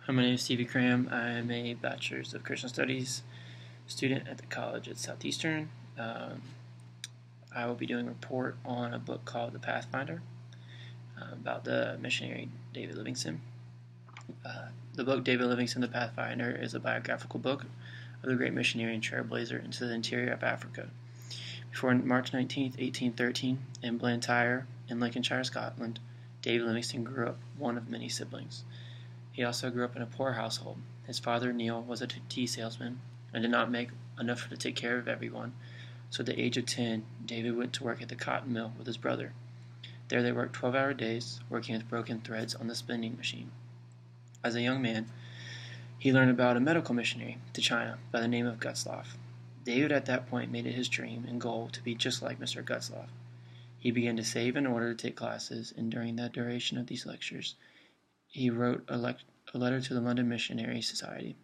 Hi, my name is Stevie Cram. I am a Bachelor's of Christian Studies student at the college at Southeastern. Um, I will be doing a report on a book called The Pathfinder about the missionary David Livingstone. The book David Livingstone, The Pathfinder, is a biographical book of the great missionary and trailblazer into the interior of Africa. Before March 19th, 1813, in Blantyre, in Lincolnshire, Scotland, David Livingstone grew up one of many siblings. He also grew up in a poor household. His father, Neil, was a tea salesman and did not make enough to take care of everyone, so at the age of 10, David went to work at the cotton mill with his brother. There they worked 12-hour days, working with broken threads on the spinning machine. As a young man, he learned about a medical missionary to China by the name of Gutzlaff. David at that point made it his dream and goal to be just like Mr. Gutzlaff. He began to save in order to take classes, and during the duration of these lectures, he wrote a letter to the London Missionary Society.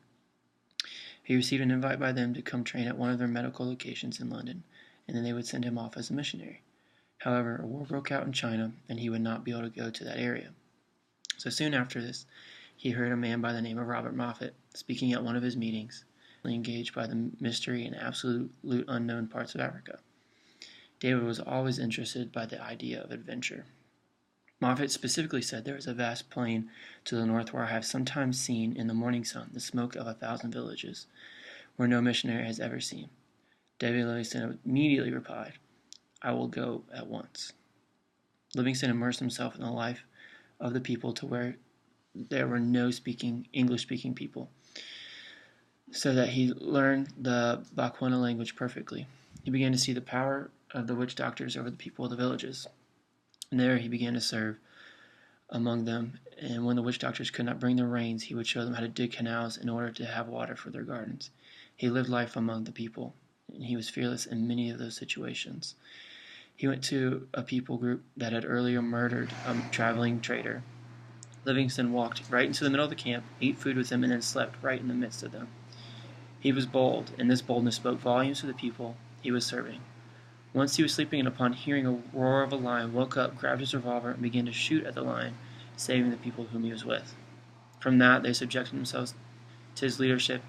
He received an invite by them to come train at one of their medical locations in London, and then they would send him off as a missionary. However, a war broke out in China, and he would not be able to go to that area. So soon after this, he heard a man by the name of Robert Moffat speaking at one of his meetings, engaged by the mystery and absolute unknown parts of Africa. David was always interested by the idea of adventure. Moffat specifically said there is a vast plain to the north where I have sometimes seen in the morning sun the smoke of 1,000 villages, where no missionary has ever seen. David Livingstone immediately replied, I will go at once. Livingstone immersed himself in the life of the people to where there were no English-speaking people, so that he learned the Bakwana language perfectly. He began to see the power of the witch doctors over the people of the villages. And there he began to serve among them, and when the witch doctors could not bring the rains, he would show them how to dig canals in order to have water for their gardens. He lived life among the people, and he was fearless in many of those situations. He went to a people group that had earlier murdered a traveling trader. Livingstone walked right into the middle of the camp, ate food with them, and then slept right in the midst of them. He was bold, and this boldness spoke volumes to the people he was serving. Once he was sleeping, and upon hearing a roar of a lion, woke up, grabbed his revolver, and began to shoot at the lion, saving the people whom he was with. From that, they subjected themselves to his leadership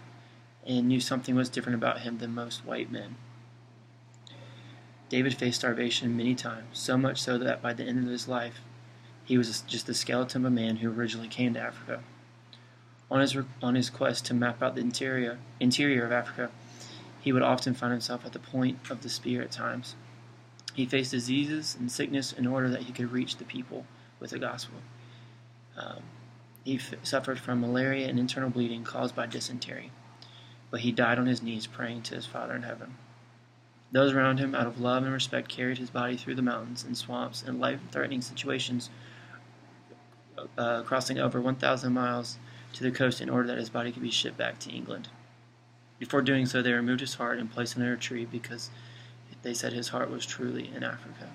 and knew something was different about him than most white men. David faced starvation many times, so much so that by the end of his life, he was just the skeleton of a man who originally came to Africa. On his quest to map out the interior of Africa, he would often find himself at the point of the spear at times. He faced diseases and sickness in order that he could reach the people with the gospel. He suffered from malaria and internal bleeding caused by dysentery, but he died on his knees praying to his Father in heaven. Those around him, out of love and respect, carried his body through the mountains and swamps and life-threatening situations, crossing over 1,000 miles to the coast in order that his body could be shipped back to England. Before doing so, they removed his heart and placed it under a tree because they said his heart was truly in Africa.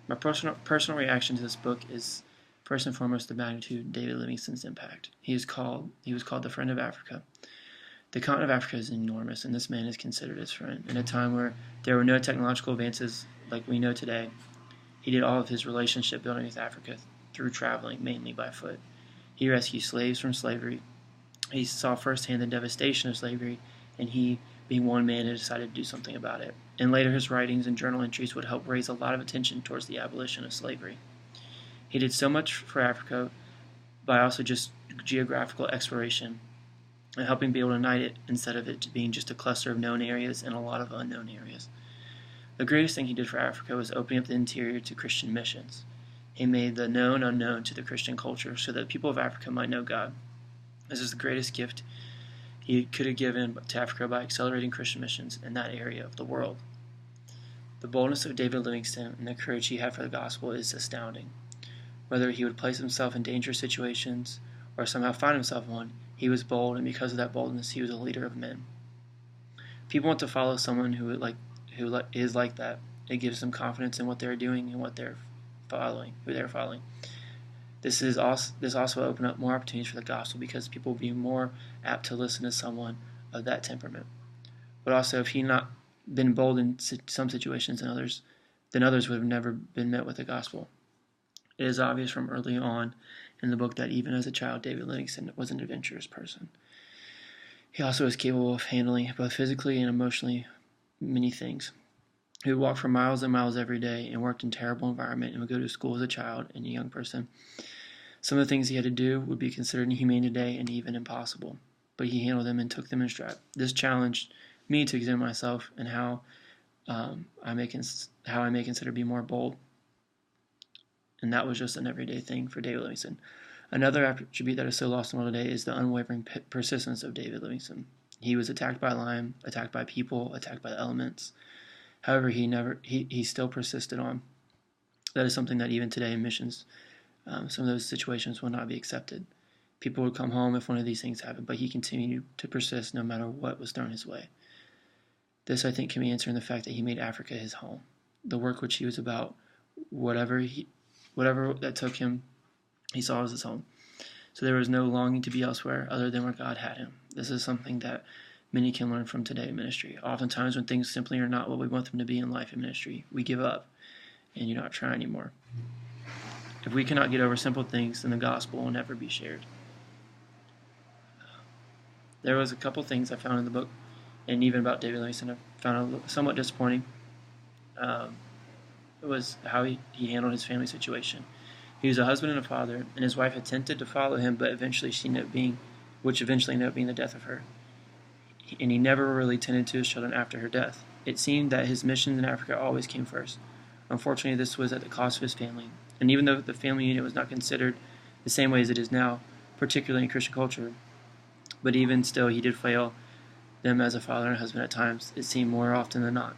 My personal reaction to this book is, first and foremost, the magnitude of David Livingstone's impact. He was called the friend of Africa. The continent of Africa is enormous, and this man is considered his friend. In a time where there were no technological advances like we know today, he did all of his relationship building with Africa through traveling, mainly by foot. He rescued slaves from slavery. He saw firsthand the devastation of slavery, and he, being one man, had decided to do something about it. And later his writings and journal entries would help raise a lot of attention towards the abolition of slavery. He did so much for Africa by also just geographical exploration and helping be able to unite it instead of it being just a cluster of known areas and a lot of unknown areas. The greatest thing he did for Africa was opening up the interior to Christian missions. He made the known unknown to the Christian culture so that the people of Africa might know God. This is the greatest gift he could have given to Africa by accelerating Christian missions in that area of the world. The boldness of David Livingstone and the courage he had for the gospel is astounding. Whether he would place himself in dangerous situations or somehow find himself in one, he was bold, and because of that boldness, he was a leader of men. People want to follow someone who is like that. It gives them confidence in what they're doing and what they're following, who they're following. This also opened up more opportunities for the gospel because people will be more apt to listen to someone of that temperament. But also, if he not been bold in some situations then others would have never been met with the gospel. It is obvious from early on in the book that even as a child, David Livingstone was an adventurous person. He also was capable of handling, both physically and emotionally, many things. He would walk for miles and miles every day and worked in terrible environment and would go to school as a child and a young person. Some of the things he had to do would be considered inhumane today and even impossible, but he handled them and took them in stride. This challenged me to examine myself and how I may consider to be more bold, and that was just an everyday thing for David Livingstone. Another attribute that is so lost in the world today is the unwavering persistence of David Livingstone. He was attacked by lion, attacked by people, attacked by the elements. However, he still persisted on. That is something that even today in missions, some of those situations will not be accepted. People would come home if one of these things happened, but he continued to persist no matter what was thrown his way. This, I think, can be answered in the fact that he made Africa his home. The work which he was about, whatever that took him, he saw as his home. So there was no longing to be elsewhere other than where God had him. This is something that many can learn from today in ministry. Oftentimes when things simply are not what we want them to be in life and ministry, we give up and you not try anymore. If we cannot get over simple things, then the gospel will never be shared. There was a couple things I found in the book, and even about David Livingstone, I found somewhat disappointing. It was how he handled his family situation. He was a husband and a father, and his wife attempted to follow him, but eventually ended up being the death of her. And he never really tended to his children after her death. It seemed that his missions in Africa always came first. Unfortunately, this was at the cost of his family. And even though the family unit was not considered the same way as it is now, particularly in Christian culture, but even still, he did fail them as a father and husband at times, it seemed more often than not.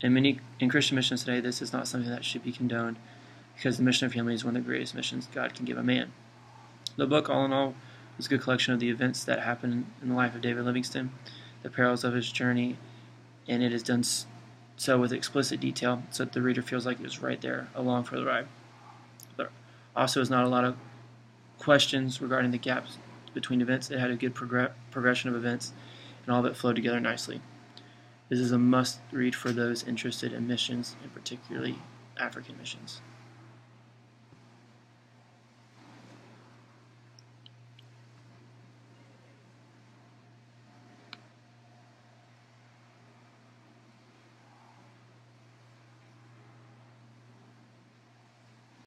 In Christian missions today, this is not something that should be condoned, because the mission of family is one of the greatest missions God can give a man. The book, all in all, was a good collection of the events that happened in the life of David Livingstone, the perils of his journey, and it is done so with explicit detail so that the reader feels like it was right there along for the ride. There also is not a lot of questions regarding the gaps between events. It had a good progression of events, and all of it flowed together nicely. This is a must read for those interested in missions, and particularly African missions.